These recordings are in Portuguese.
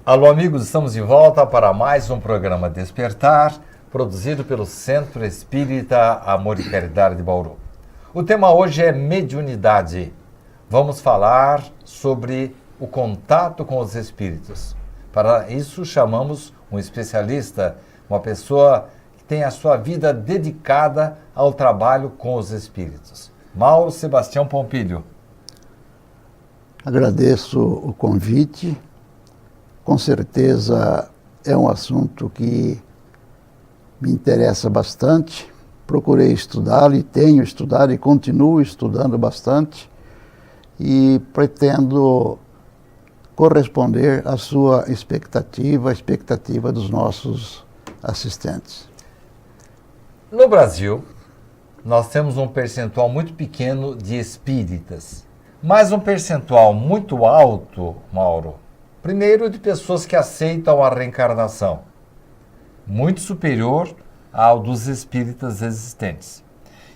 Alô, amigos, estamos de volta para mais um programa Despertar, produzido pelo Centro Espírita Amor e Caridade de Bauru. O tema hoje é mediunidade. Vamos falar sobre o contato com os espíritos. Para isso, chamamos um especialista, uma pessoa que tem a sua vida dedicada ao trabalho com os espíritos. Mauro Sebastião Pompilho. Agradeço o convite. Com certeza é um assunto que me interessa bastante. Procurei estudá-lo e tenho estudado e continuo estudando bastante e pretendo corresponder à sua expectativa, à expectativa dos nossos assistentes. No Brasil, nós temos um percentual muito pequeno de espíritas, mas um percentual muito alto, Mauro, primeiro de pessoas que aceitam a reencarnação, muito superior ao dos espíritas existentes.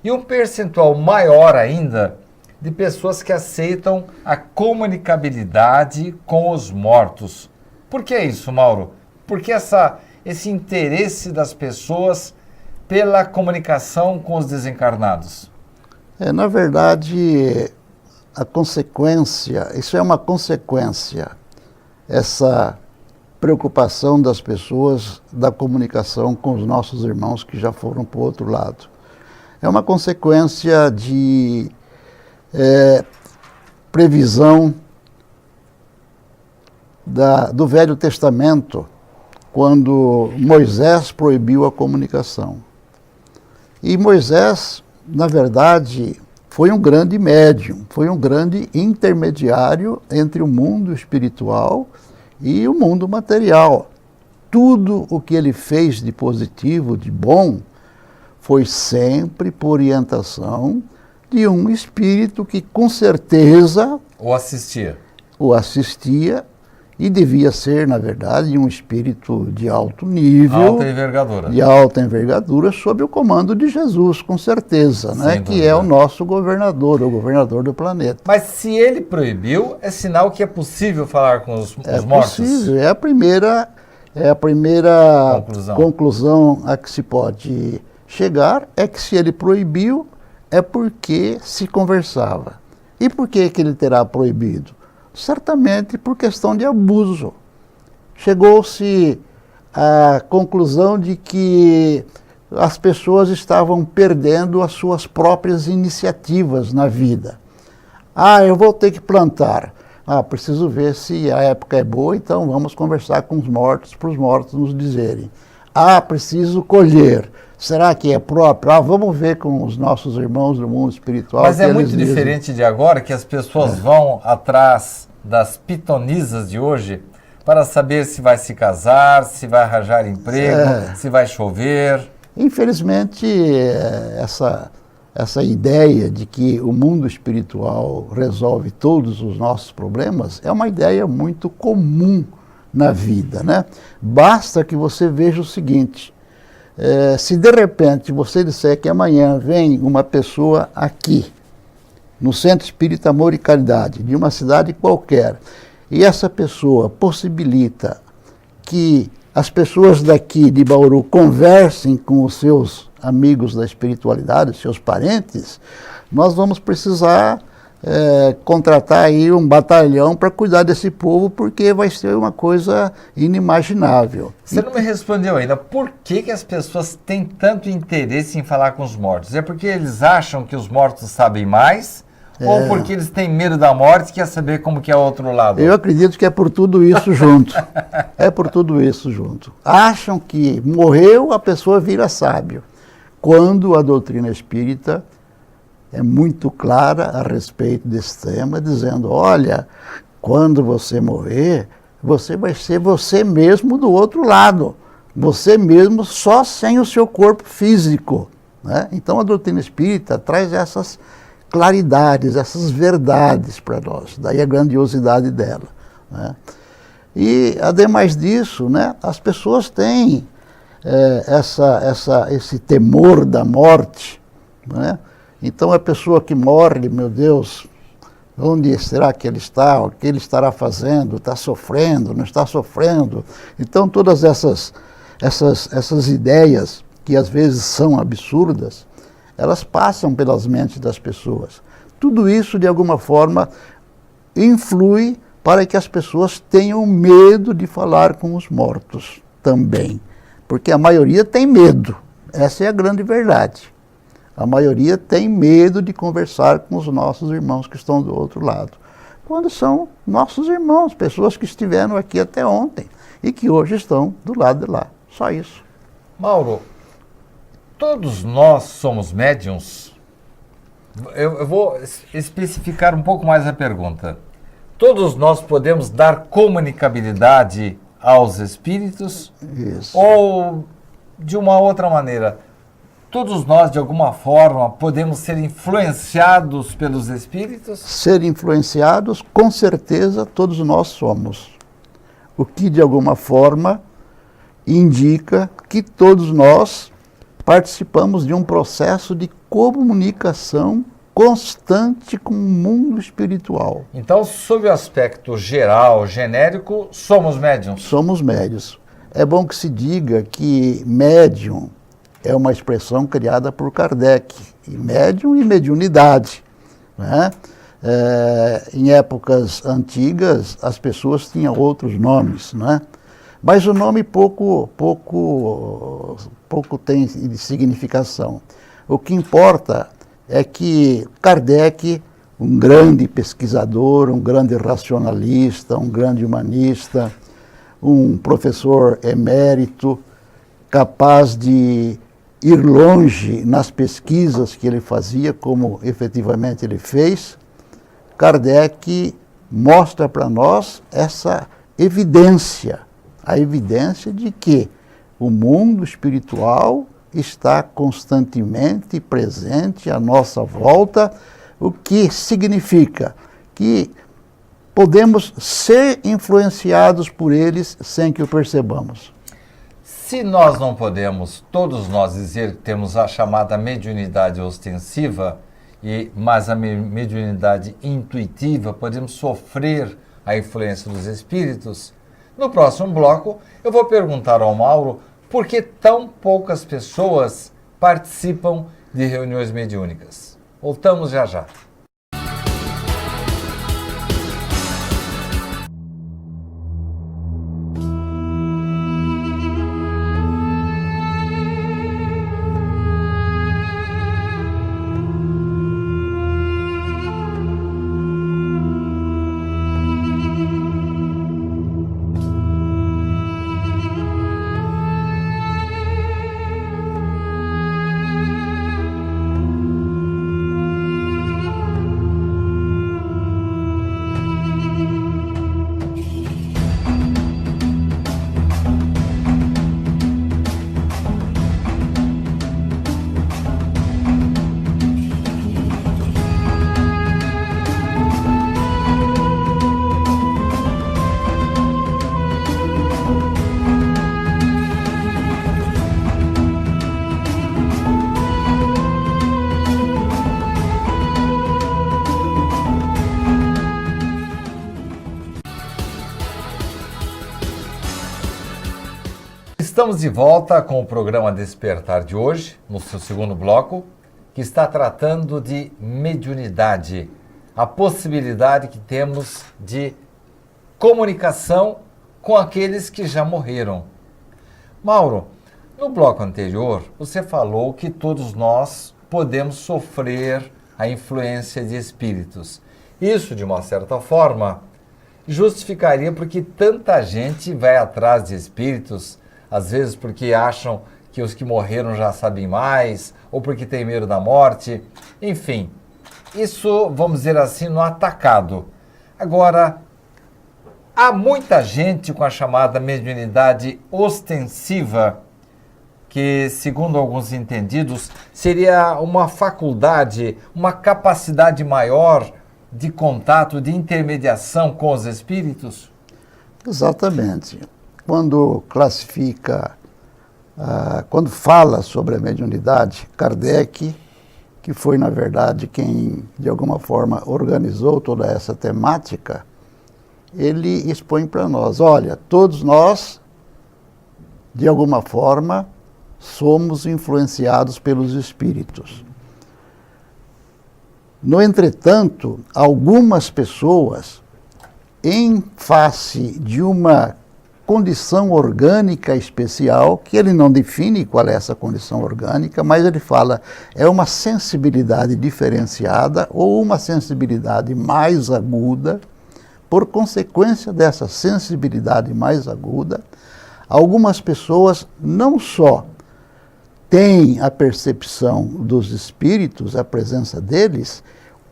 E um percentual maior ainda de pessoas que aceitam a comunicabilidade com os mortos. Por que isso, Mauro? Por que esse interesse das pessoas pela comunicação com os desencarnados? Na verdade, a consequência, isso é uma consequência, essa preocupação das pessoas da comunicação com os nossos irmãos que já foram para o outro lado. É uma consequência de previsão do Velho Testamento, quando Moisés proibiu a comunicação. E Moisés, na verdade, foi um grande médium, foi um grande intermediário entre o mundo espiritual e o mundo material. Tudo o que ele fez de positivo, de bom, foi sempre por orientação de um espírito que com certeza o assistia e devia ser, na verdade, um espírito de alto nível, de alta envergadura, sob o comando de Jesus, com certeza, né? Que é o nosso governador, o governador do planeta. Mas se ele proibiu, é sinal que é possível falar com os mortos? É possível, é a primeira conclusão a que se pode chegar, é que se ele proibiu, é porque se conversava. E por que ele terá proibido? Certamente por questão de abuso. Chegou-se à conclusão de que as pessoas estavam perdendo as suas próprias iniciativas na vida. Eu vou ter que plantar. Preciso ver se a época é boa, então vamos conversar com os mortos, para os mortos nos dizerem. Preciso colher. Será que é próprio? Vamos ver com os nossos irmãos do mundo espiritual. Mas é muito diferente de agora, que as pessoas vão atrás das pitonisas de hoje para saber se vai se casar, se vai arranjar emprego, se vai chover. Infelizmente, essa ideia de que o mundo espiritual resolve todos os nossos problemas é uma ideia muito comum na vida, né? Basta que você veja o seguinte: se de repente você disser que amanhã vem uma pessoa aqui, no Centro Espírita Amor e Caridade, de uma cidade qualquer, e essa pessoa possibilita que as pessoas daqui de Bauru conversem com os seus amigos da espiritualidade, seus parentes, nós vamos precisar contratar aí um batalhão para cuidar desse povo, porque vai ser uma coisa inimaginável. Você não me respondeu ainda. Por que as pessoas têm tanto interesse em falar com os mortos? É porque eles acham que os mortos sabem mais? Ou porque eles têm medo da morte e quer saber como que é o outro lado? Eu acredito que é por tudo isso junto. É por tudo isso junto. Acham que morreu, a pessoa vira sábio. Quando a doutrina espírita é muito clara a respeito desse tema, dizendo: olha, quando você morrer, você vai ser você mesmo do outro lado. Você mesmo só sem o seu corpo físico, né? Então a doutrina espírita traz essas claridades, essas verdades para nós. Daí a grandiosidade dela, né? E, ademais disso, né, as pessoas têm esse temor da morte, né? Então a pessoa que morre, meu Deus, Onde será que ele está? O que ele estará fazendo? Está sofrendo? Não está sofrendo? Então, todas essas ideias, que às vezes são absurdas, elas passam pelas mentes das pessoas. Tudo isso, de alguma forma, influi para que as pessoas tenham medo de falar com os mortos também. Porque a maioria tem medo. Essa é a grande verdade. A maioria tem medo de conversar com os nossos irmãos que estão do outro lado. Quando são nossos irmãos, pessoas que estiveram aqui até ontem e que hoje estão do lado de lá. Só isso. Mauro, todos nós somos médiuns? Eu vou especificar um pouco mais a pergunta. Todos nós podemos dar comunicabilidade aos espíritos? Isso. Ou, de uma outra maneira, todos nós, de alguma forma, podemos ser influenciados pelos espíritos? Ser influenciados, com certeza, todos nós somos. O que, de alguma forma, indica que todos nós participamos de um processo de comunicação constante com o mundo espiritual. Então, sob o aspecto geral, genérico, somos médiuns? Somos médiuns. É bom que se diga que médium é uma expressão criada por Kardec, e médium e mediunidade, né? Em épocas antigas, as pessoas tinham outros nomes, né? Mas o nome pouco tem significação. O que importa é que Kardec, um grande pesquisador, um grande racionalista, um grande humanista, um professor emérito, capaz de ir longe nas pesquisas que ele fazia, como efetivamente ele fez, Kardec mostra para nós essa evidência, a evidência de que o mundo espiritual está constantemente presente à nossa volta, o que significa que podemos ser influenciados por eles sem que o percebamos. Se nós não podemos, todos nós, dizer que temos a chamada mediunidade ostensiva, mas a mediunidade intuitiva, podemos sofrer a influência dos espíritos, no próximo bloco eu vou perguntar ao Mauro por que tão poucas pessoas participam de reuniões mediúnicas. Voltamos já já. Estamos de volta com o programa Despertar de hoje, no seu segundo bloco, que está tratando de mediunidade, a possibilidade que temos de comunicação com aqueles que já morreram. Mauro, no bloco anterior, você falou que todos nós podemos sofrer a influência de espíritos. Isso, de uma certa forma, justificaria porque tanta gente vai atrás de espíritos, às vezes porque acham que os que morreram já sabem mais, ou porque têm medo da morte. Enfim, isso, vamos dizer assim, no atacado. Agora, há muita gente com a chamada mediunidade ostensiva, que, segundo alguns entendidos, seria uma faculdade, uma capacidade maior de contato, de intermediação com os espíritos? Exatamente. Quando classifica, quando fala sobre a mediunidade, Kardec que foi, na verdade, quem, de alguma forma, organizou toda essa temática, ele expõe para nós, olha, todos nós, de alguma forma, somos influenciados pelos espíritos. No entretanto, algumas pessoas, em face de uma condição orgânica especial, que ele não define qual é essa condição orgânica, mas ele fala, é uma sensibilidade diferenciada ou uma sensibilidade mais aguda. Por consequência dessa sensibilidade mais aguda, algumas pessoas não só têm a percepção dos espíritos, a presença deles,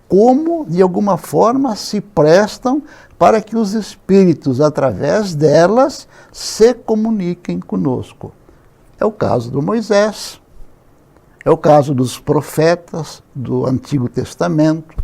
como, de alguma forma, se prestam para que os espíritos, através delas, se comuniquem conosco. É o caso do Moisés, é o caso dos profetas do Antigo Testamento.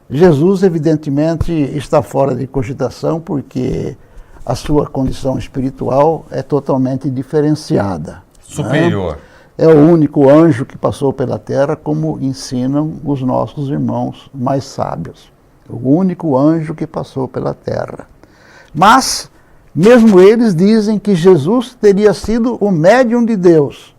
Jesus, evidentemente, está fora de cogitação porque a sua condição espiritual é totalmente diferenciada. Superior. Né? É o único anjo que passou pela terra, como ensinam os nossos irmãos mais sábios. O único anjo que passou pela terra. Mas, mesmo eles dizem que Jesus teria sido o médium de Deus.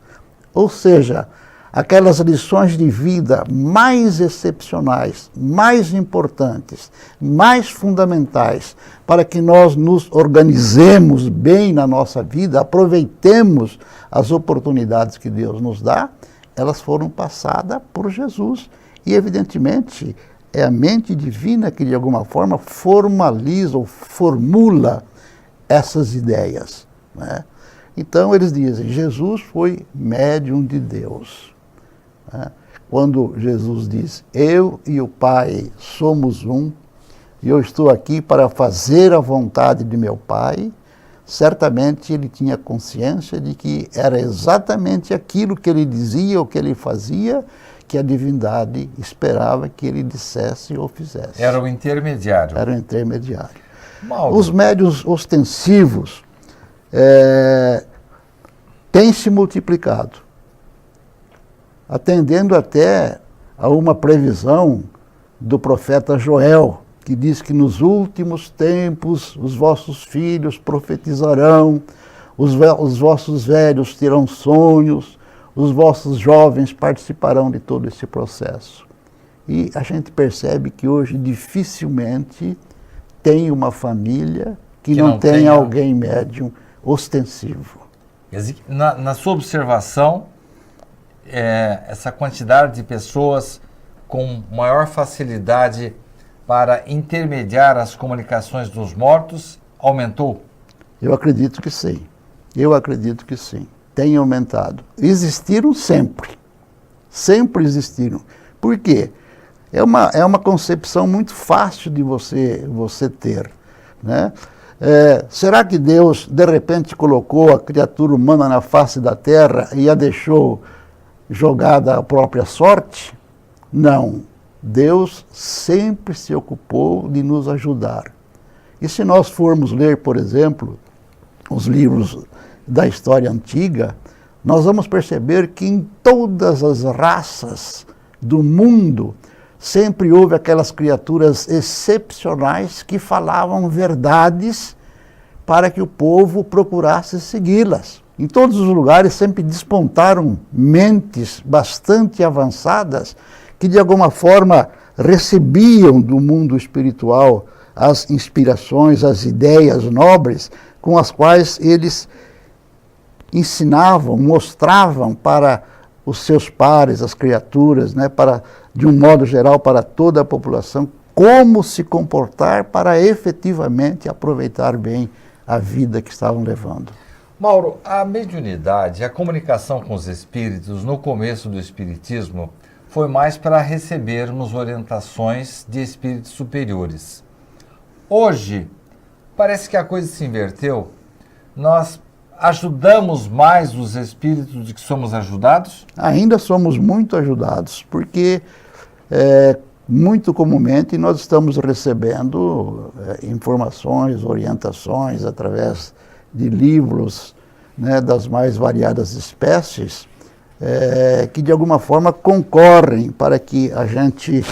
Ou seja, aquelas lições de vida mais excepcionais, mais importantes, mais fundamentais, para que nós nos organizemos bem na nossa vida, aproveitemos as oportunidades que Deus nos dá, elas foram passadas por Jesus. E, evidentemente, é a mente divina que, de alguma forma, formaliza ou formula essas ideias. Né? Então, eles dizem, Jesus foi médium de Deus. Quando Jesus diz, eu e o Pai somos um, e eu estou aqui para fazer a vontade de meu Pai, certamente ele tinha consciência de que era exatamente aquilo que ele dizia ou que ele fazia que a divindade esperava que ele dissesse ou fizesse. Era o intermediário. Era o intermediário. Mauro. Os médiuns ostensivos têm se multiplicado, atendendo até a uma previsão do profeta Joel, que diz que nos últimos tempos os vossos filhos profetizarão, os vossos velhos terão sonhos, os vossos jovens participarão de todo esse processo. E a gente percebe que hoje dificilmente tem uma família que não tenha alguém médium ostensivo. Na sua observação, essa quantidade de pessoas com maior facilidade para intermediar as comunicações dos mortos aumentou? Eu acredito que sim. Eu acredito que sim. Tem aumentado. Existiram sempre. Sempre existiram. Por quê? É uma concepção muito fácil de você ter. Né? Será que Deus, de repente, colocou a criatura humana na face da terra e a deixou jogada à própria sorte? Não. Deus sempre se ocupou de nos ajudar. E se nós formos ler, por exemplo, os livros da história antiga, nós vamos perceber que em todas as raças do mundo sempre houve aquelas criaturas excepcionais que falavam verdades para que o povo procurasse segui-las. Em todos os lugares sempre despontaram mentes bastante avançadas que de alguma forma recebiam do mundo espiritual as inspirações, as ideias nobres com as quais eles ensinavam, mostravam para os seus pares, as criaturas, né, de um modo geral para toda a população, como se comportar para efetivamente aproveitar bem a vida que estavam levando. Mauro, a mediunidade, a comunicação com os espíritos no começo do espiritismo foi mais para recebermos orientações de espíritos superiores. Hoje, parece que a coisa se inverteu. Nós ajudamos mais os espíritos do que somos ajudados? Ainda somos muito ajudados, porque muito comumente nós estamos recebendo informações, orientações através de livros, né, das mais variadas espécies, que de alguma forma concorrem para que a gente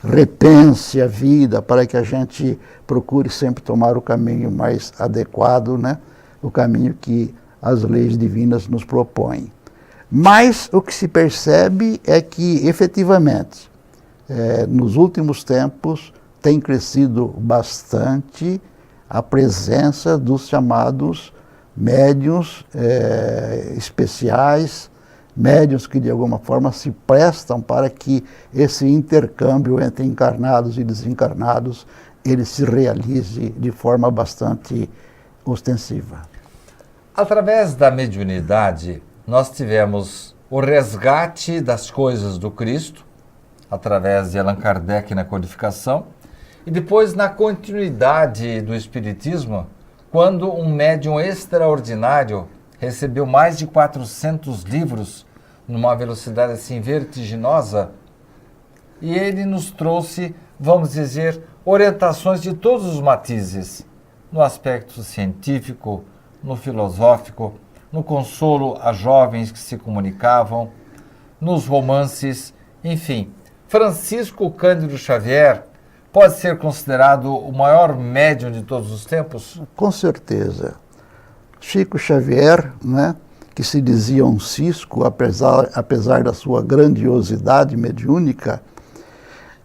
repense a vida, para que a gente procure sempre tomar o caminho mais adequado, né? O caminho que as leis divinas nos propõem. Mas o que se percebe é que, efetivamente, nos últimos tempos tem crescido bastante a presença dos chamados médiuns especiais, médiuns que de alguma forma se prestam para que esse intercâmbio entre encarnados e desencarnados ele se realize de forma bastante ostensiva. Através da mediunidade, nós tivemos o resgate das coisas do Cristo, através de Allan Kardec na codificação, e depois na continuidade do Espiritismo, quando um médium extraordinário recebeu mais de 400 livros numa velocidade assim vertiginosa, e ele nos trouxe, vamos dizer, orientações de todos os matizes, no aspecto científico, no filosófico, no consolo a jovens que se comunicavam, nos romances, enfim. Francisco Cândido Xavier pode ser considerado o maior médium de todos os tempos? Com certeza. Chico Xavier, né, que se dizia um cisco, apesar da sua grandiosidade mediúnica,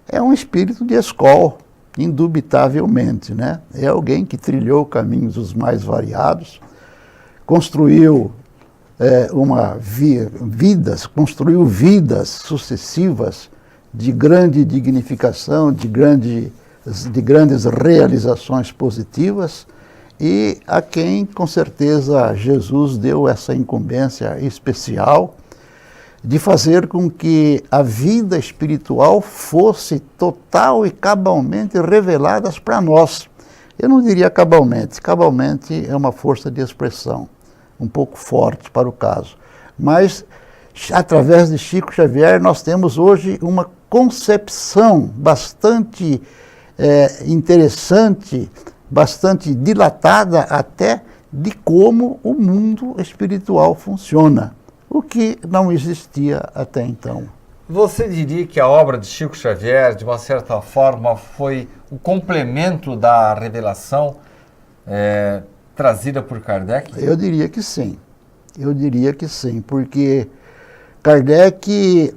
é um espírito de escola, indubitavelmente, né? É alguém que trilhou caminhos os mais variados, construiu construiu vidas sucessivas de grande dignificação, de grandes realizações positivas, e a quem, com certeza, Jesus deu essa incumbência especial de fazer com que a vida espiritual fosse total e cabalmente reveladas para nós. Eu não diria cabalmente. Cabalmente é uma força de expressão um pouco forte para o caso. Mas, através de Chico Xavier, nós temos hoje uma concepção bastante interessante, bastante dilatada até, de como o mundo espiritual funciona, o que não existia até então. Você diria que a obra de Chico Xavier, de uma certa forma, foi o complemento da revelação trazida por Kardec? Eu diria que sim. Eu diria que sim, porque Kardec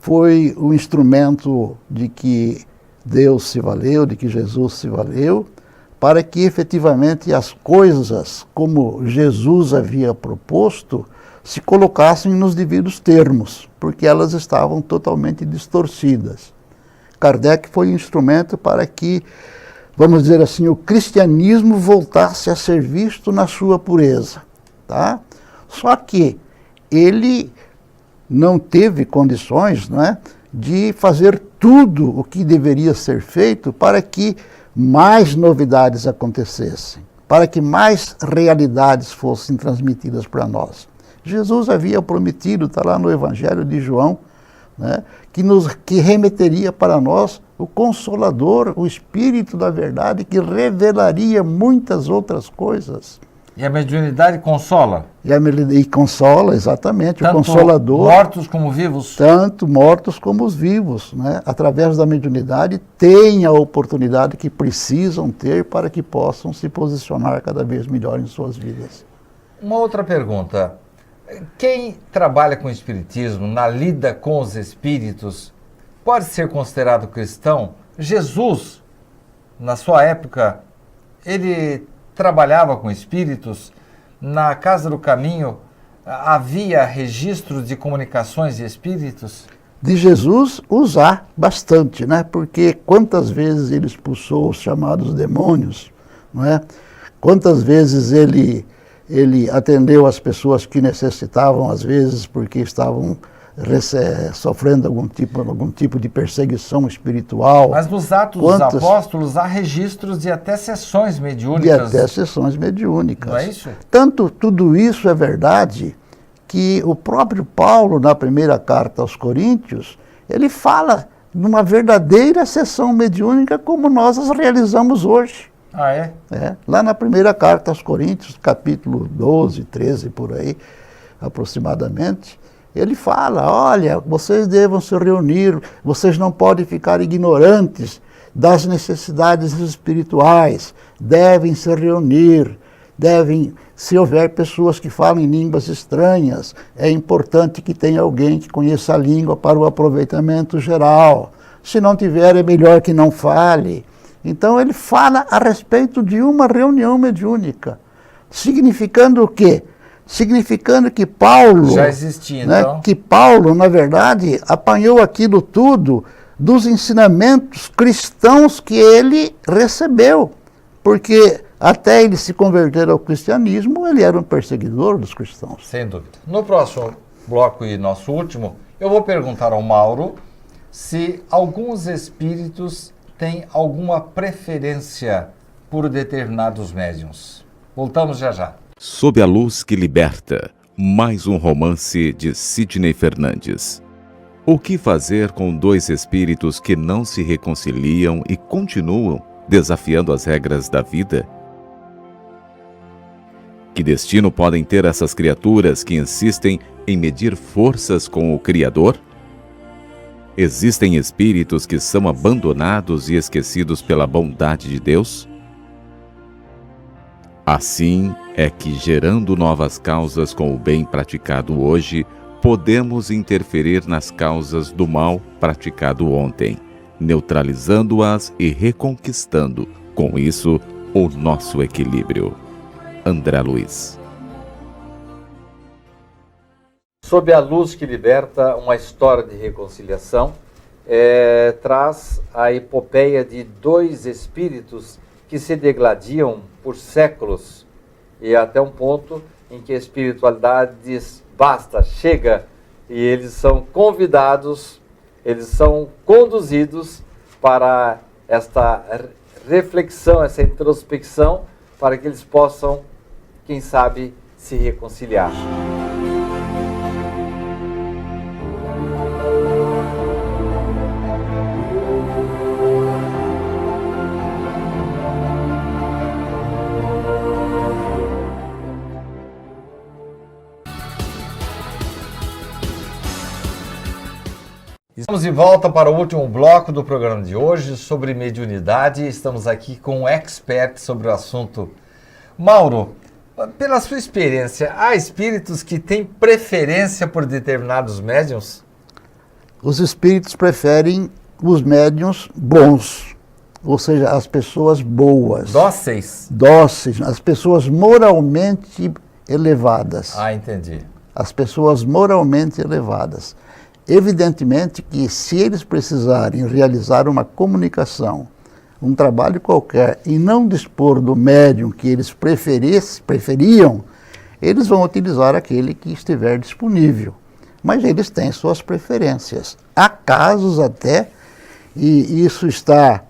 foi o instrumento de que Deus se valeu, de que Jesus se valeu, para que efetivamente as coisas, como Jesus havia proposto, se colocassem nos devidos termos, porque elas estavam totalmente distorcidas. Kardec foi um instrumento para que, vamos dizer assim, o cristianismo voltasse a ser visto na sua pureza, tá? Só que ele não teve condições, não é, de fazer tudo o que deveria ser feito para que mais novidades acontecessem, para que mais realidades fossem transmitidas para nós. Jesus havia prometido, está lá no Evangelho de João, né, que remeteria para nós o Consolador, o Espírito da Verdade, que revelaria muitas outras coisas. E a mediunidade consola? E consola, exatamente, tanto o Consolador. Mortos como vivos? Tanto mortos como os vivos, né? Através da mediunidade, têm a oportunidade que precisam ter para que possam se posicionar cada vez melhor em suas vidas. Uma outra pergunta. Quem trabalha com o espiritismo, na lida com os espíritos, pode ser considerado cristão? Jesus, na sua época, ele trabalhava com espíritos. Na Casa do Caminho havia registros de comunicações de espíritos? De Jesus usar bastante, né? Porque quantas vezes ele expulsou os chamados demônios, não é? Quantas vezes ele atendeu as pessoas que necessitavam, às vezes porque estavam sofrendo algum tipo de perseguição espiritual. Mas nos Atos dos Apóstolos há registros de até sessões mediúnicas. De até sessões mediúnicas. Não é isso? Tudo isso é verdade que o próprio Paulo, na primeira carta aos Coríntios, ele fala numa verdadeira sessão mediúnica como nós as realizamos hoje. Ah, é? Lá na primeira carta aos Coríntios, capítulo 12, 13, por aí, aproximadamente, Ele fala, olha, vocês devem se reunir, vocês não podem ficar ignorantes das necessidades espirituais, devem se reunir, se houver pessoas que falem línguas estranhas, é importante que tenha alguém que conheça a língua para o aproveitamento geral. Se não tiver, é melhor que não fale. Então ele fala a respeito de uma reunião mediúnica, significando o quê? Significando que Paulo, já existia, então. Que Paulo, na verdade, apanhou aquilo tudo dos ensinamentos cristãos que ele recebeu, porque até ele se converter ao cristianismo, ele era um perseguidor dos cristãos. Sem dúvida. No próximo bloco e nosso último, eu vou perguntar ao Mauro se alguns espíritos têm alguma preferência por determinados médiuns. Voltamos já já. Sob a Luz que Liberta, mais um romance de Sidney Fernandes. O que fazer com dois espíritos que não se reconciliam e continuam desafiando as regras da vida? Que destino podem ter essas criaturas que insistem em medir forças com o Criador? Existem espíritos que são abandonados e esquecidos pela bondade de Deus? Assim é que, gerando novas causas com o bem praticado hoje, podemos interferir nas causas do mal praticado ontem, neutralizando-as e reconquistando, com isso, o nosso equilíbrio. André Luiz. Sob a Luz que Liberta, uma história de reconciliação, traz a epopeia de dois espíritos que se degladiam por séculos e até um ponto em que a espiritualidade diz basta, chega, e eles são convidados, eles são conduzidos para esta reflexão, essa introspecção, para que eles possam, quem sabe, se reconciliar. Estamos de volta para o último bloco do programa de hoje sobre mediunidade. Estamos aqui com um expert sobre o assunto. Mauro, pela sua experiência, há espíritos que têm preferência por determinados médiuns? Os espíritos preferem os médiuns bons, ou seja, as pessoas boas. Dóceis? Dóceis, as pessoas moralmente elevadas. Ah, entendi. As pessoas moralmente elevadas. Evidentemente que se eles precisarem realizar uma comunicação, um trabalho qualquer, e não dispor do médium que eles preferiam, eles vão utilizar aquele que estiver disponível. Mas eles têm suas preferências. Há casos até, e isso está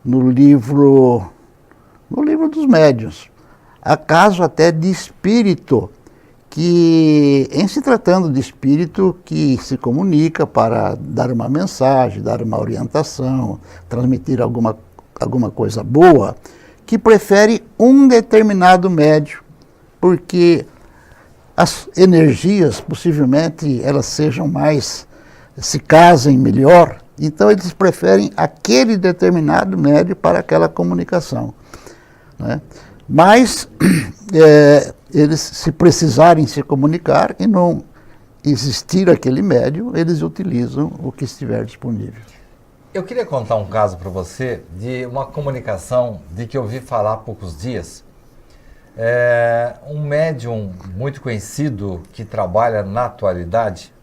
no livro dos médiuns, há casos até de espírito que, em se tratando de espírito que se comunica para dar uma mensagem, dar uma orientação, transmitir alguma coisa boa, que prefere um determinado médium, porque as energias, possivelmente, elas sejam mais, se casem melhor, então eles preferem aquele determinado médium para aquela comunicação, né? Mas eles, se precisarem se comunicar e não existir aquele médium, eles utilizam o que estiver disponível. Eu queria contar um caso para você de uma comunicação de que eu ouvi falar há poucos dias. Um médium muito conhecido que trabalha na atualidade,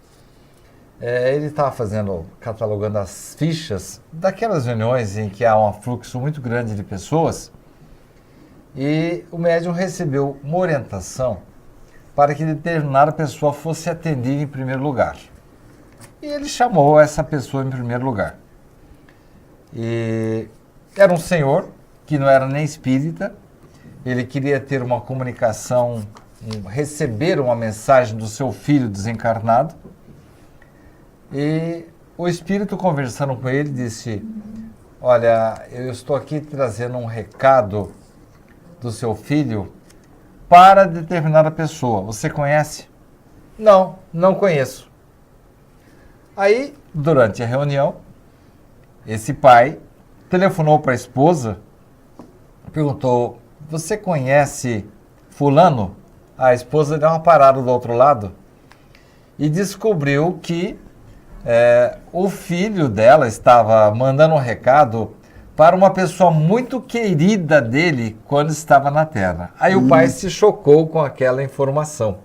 ele estava catalogando as fichas daquelas reuniões em que há um fluxo muito grande de pessoas. E o médium recebeu uma orientação para que determinada pessoa fosse atendida em primeiro lugar. E ele chamou essa pessoa em primeiro lugar. E era um senhor que não era nem espírita, ele queria ter uma comunicação, receber uma mensagem do seu filho desencarnado. E o espírito, conversando com ele, disse: olha, eu estou aqui trazendo um recado do seu filho para determinada pessoa. Você conhece? Não, não conheço. Aí, durante a reunião, esse pai telefonou para a esposa, perguntou, você conhece fulano? A esposa deu uma parada do outro lado e descobriu que o filho dela estava mandando um recado para uma pessoa muito querida dele quando estava na Terra. Aí o pai se chocou com aquela informação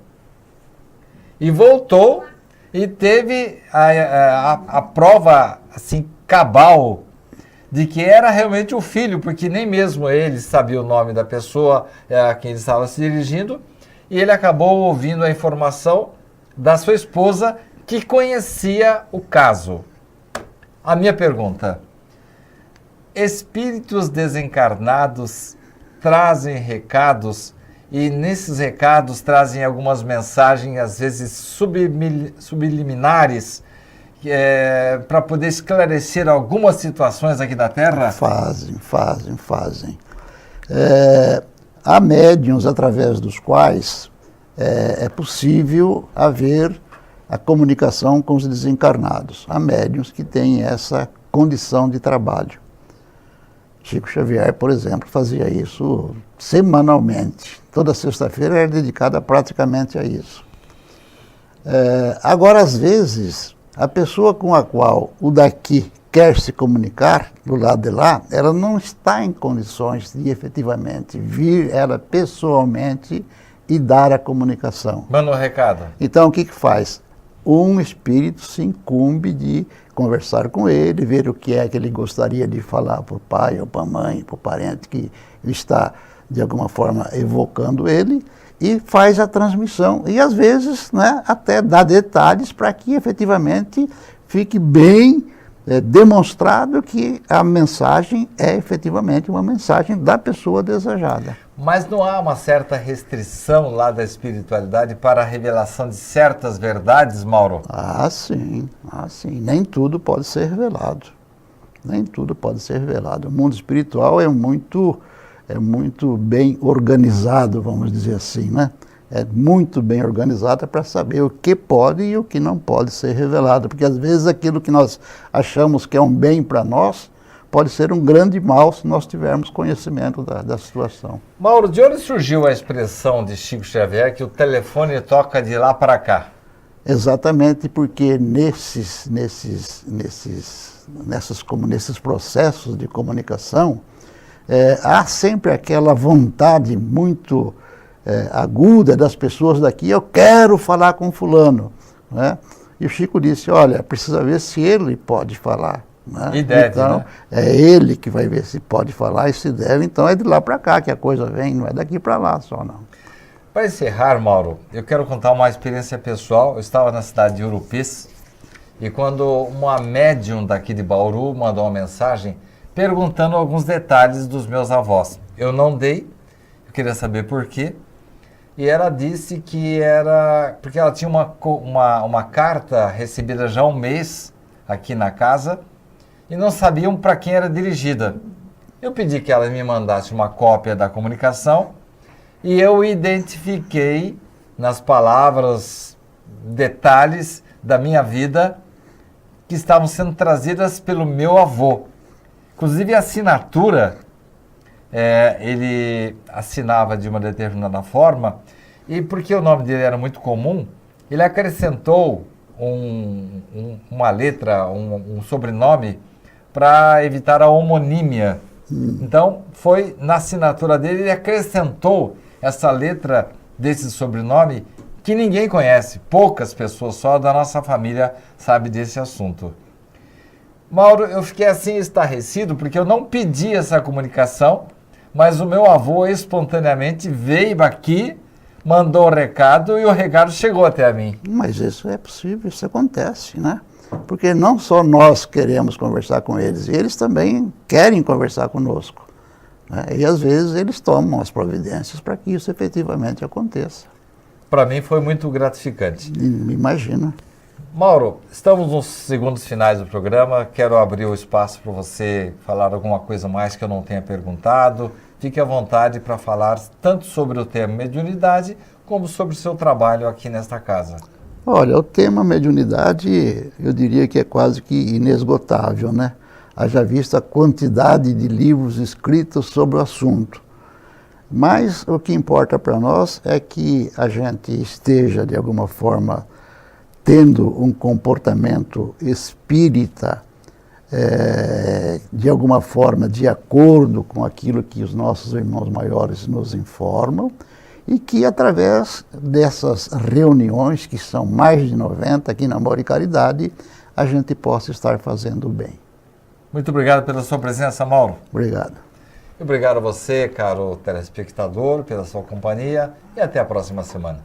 e voltou e teve a prova assim cabal de que era realmente o filho, porque nem mesmo ele sabia o nome da pessoa a quem ele estava se dirigindo, e ele acabou ouvindo a informação da sua esposa que conhecia o caso. A minha pergunta: espíritos desencarnados trazem recados e nesses recados trazem algumas mensagens, às vezes subliminares, para poder esclarecer algumas situações aqui da Terra? Fazem. Há médiuns através dos quais é possível haver a comunicação com os desencarnados. Há médiuns que têm essa condição de trabalho. Chico Xavier, por exemplo, fazia isso semanalmente. Toda sexta-feira era dedicada praticamente a isso. Agora, às vezes, a pessoa com a qual o daqui quer se comunicar, do lado de lá, ela não está em condições de efetivamente vir ela pessoalmente e dar a comunicação. Manda um recado. Então, o que faz? Um espírito se incumbe de conversar com ele, ver o que é que ele gostaria de falar para o pai ou para a mãe, para o parente que está, de alguma forma, evocando ele, e faz a transmissão. E, às vezes, né, até dá detalhes para que, efetivamente, fique bem demonstrado que a mensagem é, efetivamente, uma mensagem da pessoa desejada. Mas não há uma certa restrição lá da espiritualidade para a revelação de certas verdades, Mauro? Sim. Nem tudo pode ser revelado. O mundo espiritual é muito bem organizado, vamos dizer assim, né? É muito bem organizado para saber o que pode e o que não pode ser revelado. Porque, às vezes, aquilo que nós achamos que é um bem para nós pode ser um grande mal se nós tivermos conhecimento da situação. Mauro, de onde surgiu a expressão de Chico Xavier que o telefone toca de lá para cá? Exatamente porque nesses processos de comunicação, há sempre aquela vontade muito aguda das pessoas daqui, eu quero falar com fulano, né? E o Chico disse, olha, precisa ver se ele pode falar. Né? E deve, então, né? É ele que vai ver se pode falar e se deve, então é de lá para cá que a coisa vem, não é daqui para lá só, não. Para encerrar, Mauro, eu quero contar uma experiência pessoal. Eu estava na cidade de Urupês e quando uma médium daqui de Bauru mandou uma mensagem perguntando alguns detalhes dos meus avós. Eu não dei, eu queria saber por quê. E ela disse que era porque ela tinha uma carta recebida já há um mês aqui na casa e não sabiam para quem era dirigida. Eu pedi que ela me mandasse uma cópia da comunicação e eu identifiquei nas palavras detalhes da minha vida que estavam sendo trazidas pelo meu avô. Inclusive a assinatura, ele assinava de uma determinada forma e porque o nome dele era muito comum, ele acrescentou uma letra, um sobrenome para evitar a homonímia. Então, foi na assinatura dele, ele acrescentou essa letra desse sobrenome que ninguém conhece, poucas pessoas só da nossa família sabem desse assunto. Mauro, eu fiquei assim estarrecido porque eu não pedi essa comunicação, mas o meu avô espontaneamente veio aqui, mandou o recado e o recado chegou até mim. Mas isso é possível, isso acontece, né? Porque não só nós queremos conversar com eles, eles também querem conversar conosco, né? E às vezes eles tomam as providências para que isso efetivamente aconteça. Para mim foi muito gratificante. Imagina. Mauro, estamos nos segundos finais do programa. Quero abrir o espaço para você falar alguma coisa mais que eu não tenha perguntado. Fique à vontade para falar tanto sobre o tema mediunidade como sobre o seu trabalho aqui nesta casa. Olha, o tema mediunidade, eu diria que é quase que inesgotável, né? Haja vista a quantidade de livros escritos sobre o assunto. Mas o que importa para nós é que a gente esteja, de alguma forma, tendo um comportamento espírita, de alguma forma, de acordo com aquilo que os nossos irmãos maiores nos informam, e que através dessas reuniões, que são mais de 90 aqui na Amor e Caridade, a gente possa estar fazendo o bem. Muito obrigado pela sua presença, Mauro. Obrigado. Obrigado a você, caro telespectador, pela sua companhia e até a próxima semana.